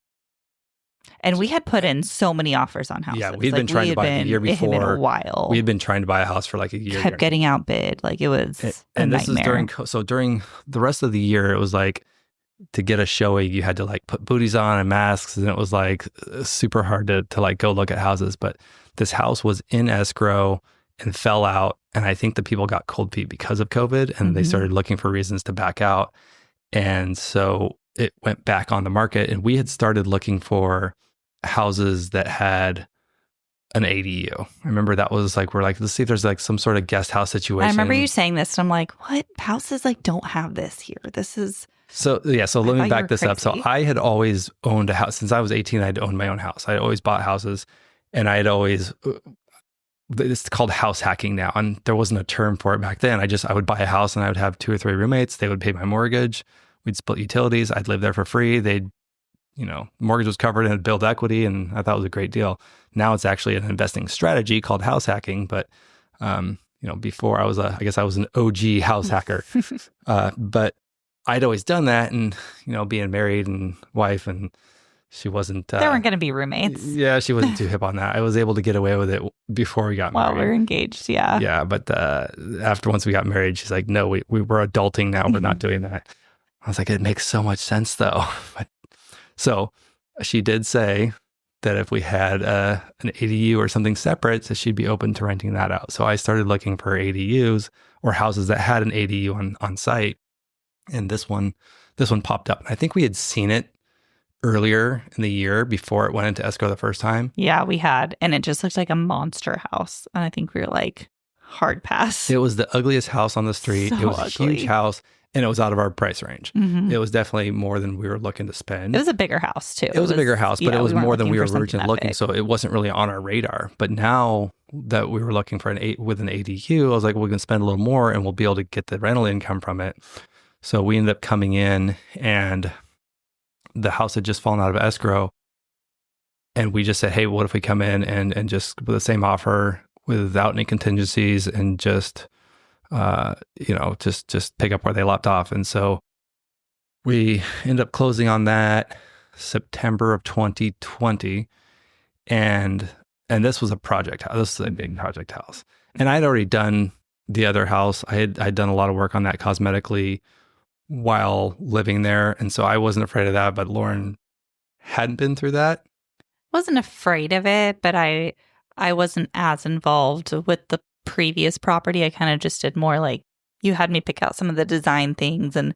B: And we had put in so many offers on houses.
A: Yeah, we'd been trying to buy it the year before.
B: It had been a while.
A: We had been trying to buy a house for like a year.
B: Kept getting outbid. Like it was a nightmare.
A: This is during the rest of the year, it was like to get a showing, you had to like put booties on and masks, and it was like super hard to like go look at houses. But this house was in escrow and fell out. And I think the people got cold feet because of COVID, and they started looking for reasons to back out. And so it went back on the market, and we had started looking for houses that had an ADU. I remember that was like, we're like, let's see if there's like some sort of guest house situation.
B: I remember you saying this, and I'm like, what? Houses like don't have this here. This is...
A: So let me back this up. So I had always owned a house. Since I was 18, I'd owned my own house. I always bought houses, and I had always... It's called house hacking now, and there wasn't a term for it back then. I would buy a house, and I would have 2 or 3 roommates. They would pay my mortgage. We'd split utilities. I'd live there for free. Mortgage was covered and it'd build equity, and I thought it was a great deal. Now it's actually an investing strategy called house hacking. But, before I was an OG house hacker. But I'd always done that, and, being married and wife, and she wasn't.
B: They weren't going to be roommates.
A: Yeah, she wasn't too hip on that. I was able to get away with it before we got married.
B: While we were engaged, yeah.
A: Yeah, but once we got married, she's like, no, we were adulting now. We're not doing that. I was like, it makes so much sense though. So she did say that if we had an ADU or something separate, that she'd be open to renting that out. So I started looking for ADUs or houses that had an ADU on site. And this one popped up. I think we had seen it earlier in the year before it went into escrow the first time.
B: Yeah, we had. And it just looked like a monster house. And I think we were like, hard pass.
A: It was the ugliest house on the street.
B: So
A: it was
B: ugly.
A: A huge house. And it was out of our price range.
B: Mm-hmm.
A: It was definitely more than we were looking to spend.
B: It was a bigger house too.
A: It was a bigger house, but it was more than we were originally looking.
B: Big.
A: So it wasn't really on our radar. But now that we were looking for with an ADU, I was like, well, we can spend a little more and we'll be able to get the rental income from it. So we ended up coming in and the house had just fallen out of escrow. And we just said, hey, what if we come in and just with the same offer without any contingencies and just just pick up where they left off. And so we ended up closing on that September of 2020. And this was a project house. This is a big project house. And I'd already done the other house. I'd done a lot of work on that cosmetically while living there. And so I wasn't afraid of that, but Lauryn hadn't been through that.
B: Wasn't afraid of it, but I wasn't as involved with the previous property. I kind of just did more like you had me pick out some of the design things, and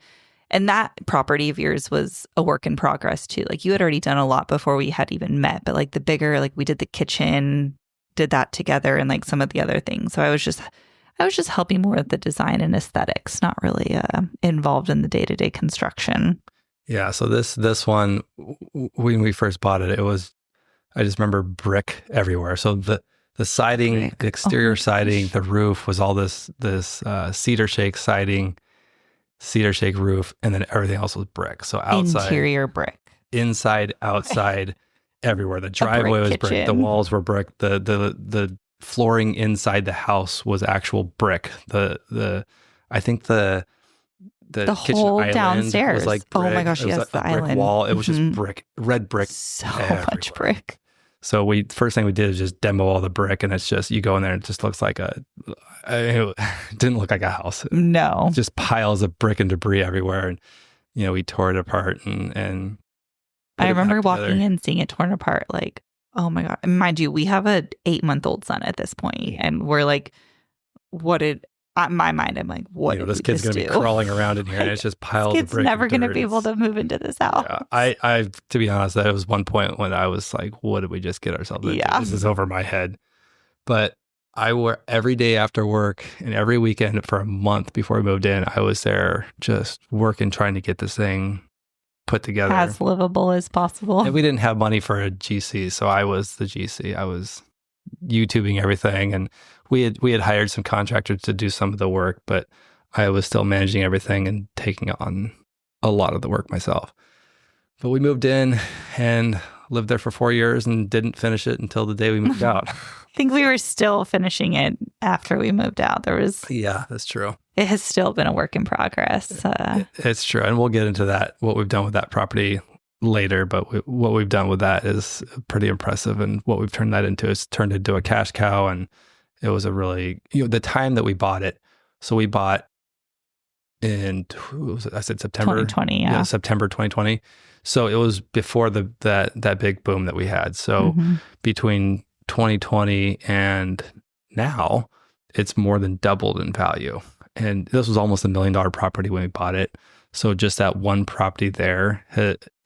B: that property of yours was a work in progress too. Like you had already done a lot before we had even met, but like the bigger, like we did the kitchen, did that together, and like some of the other things. So I was just helping more with the design and aesthetics, not really involved in the day-to-day construction.
A: Yeah. So this one, when we first bought it, I just remember brick everywhere. So the siding, the exterior siding, the roof was all this cedar shake siding, cedar shake roof, and then everything else was brick. So outside,
B: interior brick,
A: inside, outside, everywhere. The driveway was brick. The walls were brick. The flooring inside the house was actual brick. I think the kitchen
B: whole
A: island
B: downstairs
A: was like brick.
B: Oh my gosh, yes, the
A: brick
B: island
A: wall. It was just brick, red brick.
B: So
A: everywhere.
B: much brick.
A: So first thing we did is just demo all the brick, and it's just, you go in there and it just looks like it didn't look like a house.
B: No.
A: Just piles of brick and debris everywhere. And, we tore it apart and
B: I remember walking in, seeing it torn apart, like, oh my God. And mind you, we have a 8-month-old son at this point, and we're like, in my mind, I'm like, what did
A: this kid's going to be crawling around in here, and it's just piles of brick.
B: Kid's never going to be able to move into this house.
A: Yeah, I to be honest, that was one point when I was like, what did we just get ourselves into?
B: Yeah.
A: This is over my head. But I wore every day after work and every weekend for a month before we moved in. I was there just working, trying to get this thing put together
B: as livable as possible.
A: And we didn't have money for a GC, so I was the GC. I was YouTubing everything, and we had hired some contractors to do some of the work, but I was still managing everything and taking on a lot of the work myself. But we moved in and lived there for 4 years and didn't finish it until the day we moved out.
B: I think we were still finishing it after we moved out.
A: Yeah, that's true.
B: It has still been a work in progress.
A: It's true. And we'll get into that, what we've done with that property later. But what we've done with that is pretty impressive. And what we've turned that into is turned into a cash cow. And it was a really, the time that we bought it. So we bought in, I said September
B: 2020, yeah.
A: September 2020. So it was before that big boom that we had. So between 2020 and now, it's more than doubled in value. And this was almost $1 million property when we bought it. So just that one property there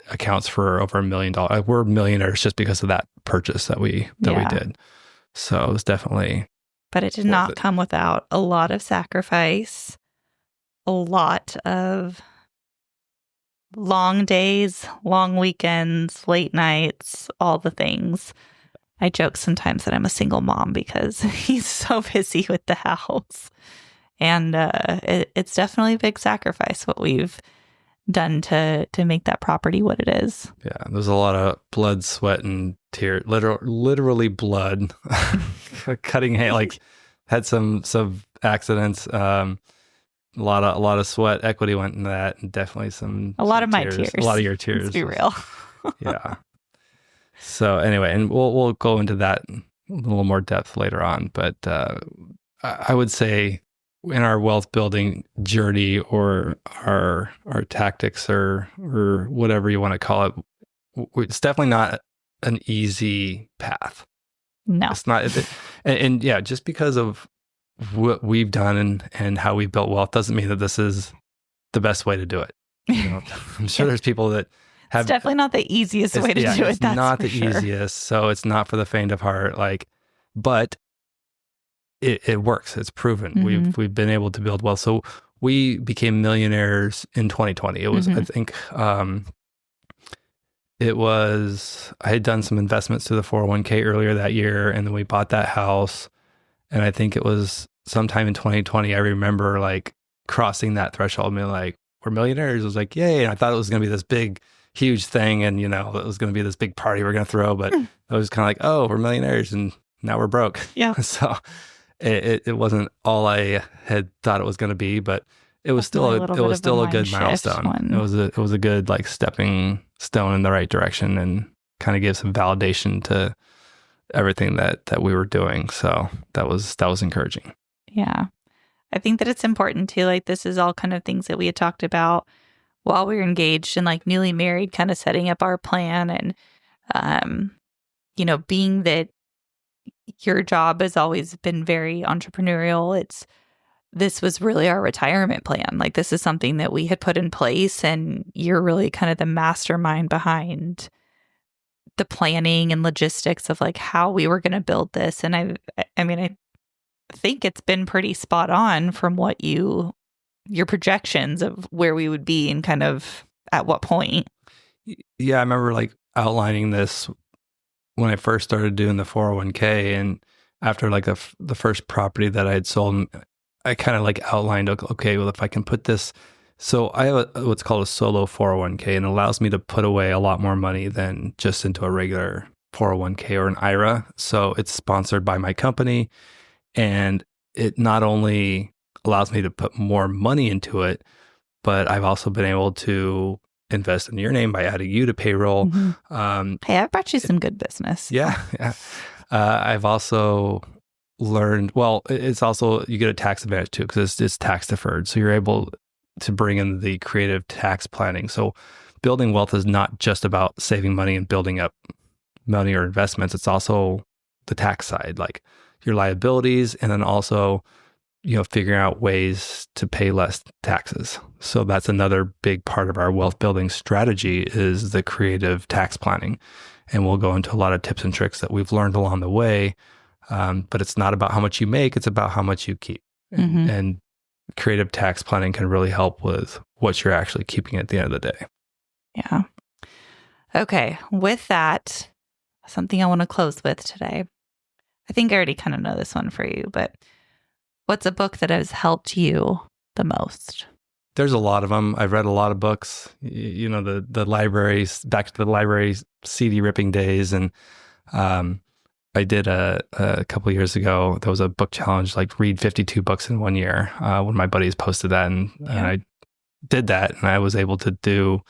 A: accounts for over $1 million. We're millionaires just because of that purchase that we did. So it was definitely.
B: But it did not come without a lot of sacrifice, a lot of long days, long weekends, late nights, all the things. I joke sometimes that I'm a single mom because he's so busy with the house. And it's definitely a big sacrifice what we've done to make that property what it is. Yeah,
A: there's a lot of blood, sweat, and tears. Literally blood. Cutting hair, like had some accidents. A lot of sweat equity went into that, and definitely a lot of my tears. A lot of your tears.
B: Let's be real.
A: Yeah. So anyway, and we'll go into that in a little more depth later on. But I would say in our wealth building journey, or our tactics, or whatever you want to call it, it's definitely not an easy path.
B: No.
A: It's not. And yeah, just because of what we've done and how we built wealth doesn't mean that this is the best way to do it. You know, I'm sure there's people that have.
B: It's definitely not the easiest way to do it.
A: It's
B: That's
A: not
B: for
A: the
B: sure.
A: easiest. So it's not for the faint of heart. But it works. It's proven.
B: Mm-hmm.
A: We've been able to build wealth. So we became millionaires in 2020. It was, I think, I had done some investments to the 401k earlier that year, and then we bought that house. And I think it was sometime in 2020, I remember crossing that threshold and being like, we're millionaires. It was like, yay. And I thought it was going to be this big, huge thing. And, it was going to be this big party we're going to throw. But I was kind of like, oh, we're millionaires and now we're broke.
B: Yeah.
A: So it wasn't all I had thought it was going to be, but it was still a good milestone. It was a good stepping stone in the right direction, and kind of gave some validation to everything that we were doing. So that was encouraging.
B: Yeah. I think that it's important too. This is all kind of things that we had talked about while we were engaged and newly married, kind of setting up our plan. And, being that your job has always been very entrepreneurial, this was really our retirement plan. This is something that we had put in place, and you're really kind of the mastermind behind the planning and logistics of how we were going to build this. And I think it's been pretty spot on from what your projections of where we would be and kind of at what point.
A: Yeah, I remember outlining this when I first started doing the 401k, and after the first property that I had sold, I kind of outlined, okay, well, if I can put this, so I have what's called a solo 401k, and it allows me to put away a lot more money than just into a regular 401k or an IRA. So it's sponsored by my company, and it not only allows me to put more money into it, but I've also been able to invest in your name by adding you to payroll.
B: Mm-hmm. Hey, I brought you some good business.
A: Yeah. I've also learned, it's also, you get a tax advantage too, because it's tax deferred. So you're able to bring in the creative tax planning. So building wealth is not just about saving money and building up money or investments. It's also the tax side, your liabilities, and then also figuring out ways to pay less taxes. So that's another big part of our wealth building strategy, is the creative tax planning. And we'll go into a lot of tips and tricks that we've learned along the way. But it's not about how much you make, it's about how much you keep.
B: Mm-hmm.
A: And creative tax planning can really help with what you're actually keeping at the end of the day.
B: Yeah. Okay. With that, something I want to close with today. I think I already kind of know this one for you, but what's a book that has helped you the most?
A: There's a lot of them. I've read a lot of books, the libraries, back to the library CD ripping days. And I did a couple of years ago, there was a book challenge, read 52 books in 1 year. One of my buddies posted that, and I did that, and I was able to do,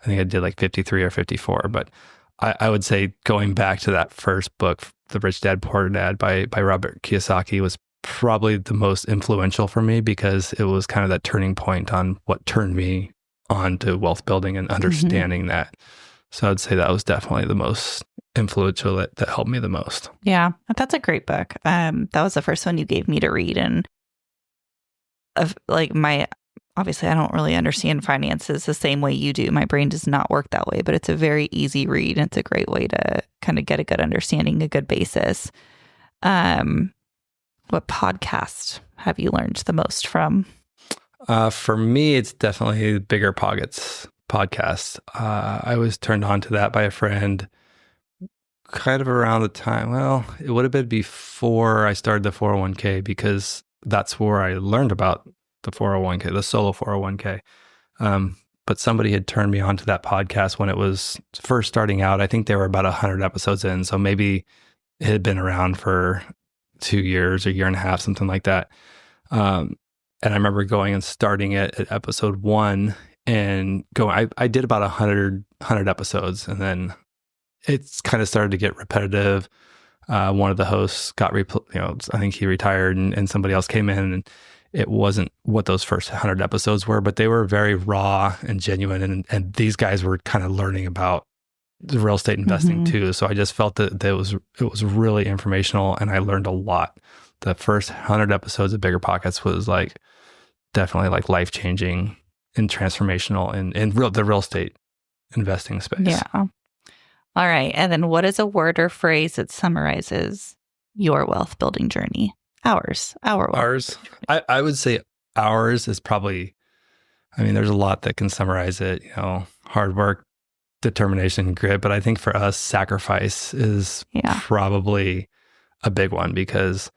A: I think I did 53 or 54. But I would say going back to that first book, The Rich Dad, Poor Dad by Robert Kiyosaki, was probably the most influential for me, because it was kind of that turning point on what turned me on to wealth building and understanding that. So I'd say that was definitely the most influential, that helped me the most.
B: Yeah, that's a great book. That was the first one you gave me to read. And obviously I don't really understand finances the same way you do. My brain does not work that way, but it's a very easy read. And it's a great way to kind of get a good understanding, a good basis. What podcast have you learned the most from?
A: For me, it's definitely Bigger Pockets podcast. I was turned on to that by a friend kind of around the time, it would have been before I started the 401k, because that's where I learned about the 401k, the solo 401k. But somebody had turned me on to that podcast when it was first starting out. I think they were about 100 episodes in. So maybe it had been around for 2 years, a year and a half, something like that. And I remember going and starting it at episode 1 and going, I did about 100 episodes, and then it's kind of started to get repetitive. One of the hosts got, I think he retired and somebody else came in, and it wasn't what those first 100 episodes were, but they were very raw and genuine. And these guys were kind of learning about the real estate investing too. So I just felt that it was really informational, and I learned a lot. The first 100 episodes of Bigger Pockets was like definitely like life-changing and transformational in the real estate investing space.
B: Yeah. All right. And then what is a word or phrase that summarizes your wealth building journey? Ours.
A: I would say ours is probably, there's a lot that can summarize it, hard work, determination, grit. But I think for us, sacrifice is probably a big one, because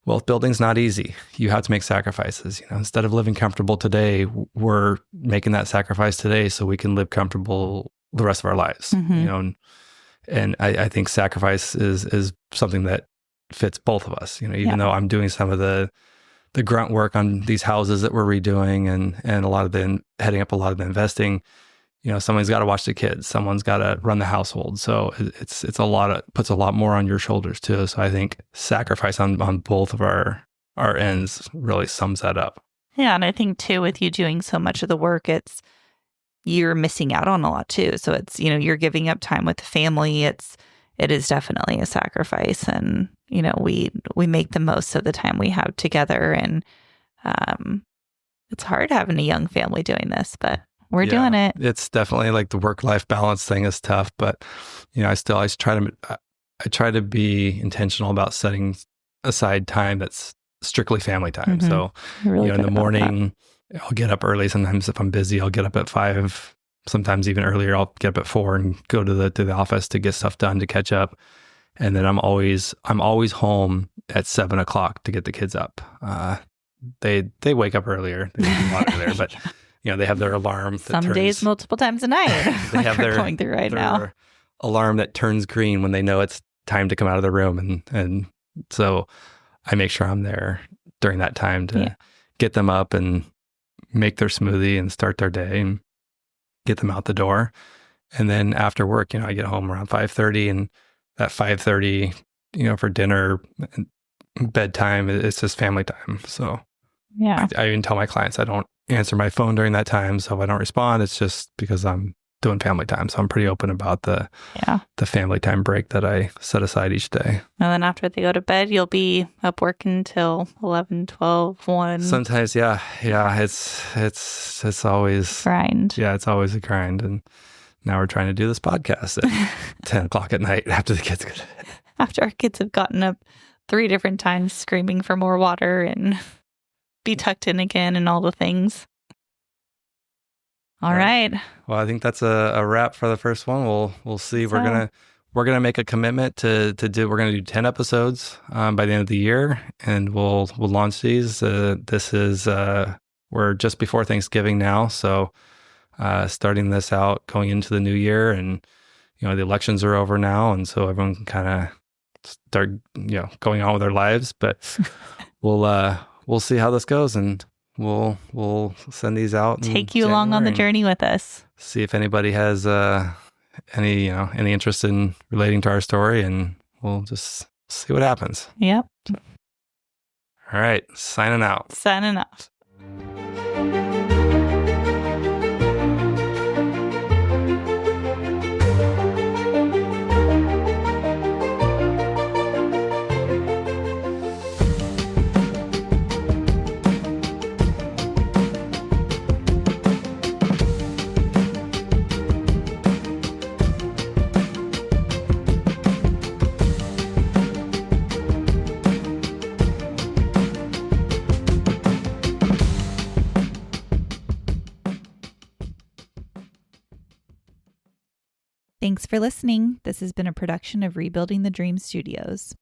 A: wealth building's not easy. You have to make sacrifices. Instead of living comfortable today, we're making that sacrifice today so we can live comfortable the rest of our lives. And I think sacrifice is something that fits both of us. Even though I'm doing some of the grunt work on these houses that we're redoing and a lot of heading up a lot of the investing, someone's got to watch the kids, someone's got to run the household. So it's puts a lot more on your shoulders too. So I think sacrifice on both of our ends really sums that up.
B: Yeah. And I think too, with you doing so much of the work, you're missing out on a lot too. So it's, you're giving up time with the family. It is definitely a sacrifice. And, we make the most of the time we have together. And it's hard having a young family doing this, but we're doing it.
A: It's definitely like the work-life balance thing is tough, but I try to be intentional about setting aside time that's strictly family time. So, really in the morning, I'll get up early. Sometimes if I'm busy, I'll get up at 5. Sometimes even earlier, I'll get up at 4 and go to the office to get stuff done, to catch up. And then I'm always home at 7 o'clock to get the kids up. They wake up earlier. They wake up a lot earlier, but they have their alarm.
B: Some days multiple times a night.
A: They have their
B: going through right now.
A: Alarm that turns green when they know it's time to come out of the room, and so I make sure I'm there during that time to get them up and make their smoothie and start their day and get them out the door. And then after work, I get home around 5:30, and at 5:30, for dinner and bedtime, it's just family time. So I even tell my clients I don't answer my phone during that time. So if I don't respond, it's just because I'm doing family time. So I'm pretty open about the family time break that I set aside each day.
B: And then after they go to bed, you'll be up working until 11, 12, 1.
A: Sometimes, yeah. It's always
B: grind.
A: Yeah, it's always a grind. And now we're trying to do this podcast at 10 o'clock at night after the kids go to bed.
B: After our kids have gotten up 3 different times screaming for more water and be tucked in again and all the things. All right.
A: Well, I think that's a wrap for the first one. We'll see. So, we're gonna make a commitment to do. We're gonna do 10 episodes by the end of the year, and we'll launch these. This is we're just before Thanksgiving now, so starting this out going into the new year, and the elections are over now, and so everyone can kind of start going on with their lives. But we'll see how this goes, and we'll send these out.
B: Take you along on the journey with us.
A: See if anybody has any interest in relating to our story, and we'll just see what happens.
B: Yep.
A: All right. Signing out.
B: Signing off. Thanks for listening. This has been a production of Rebuilding the Dream Studios.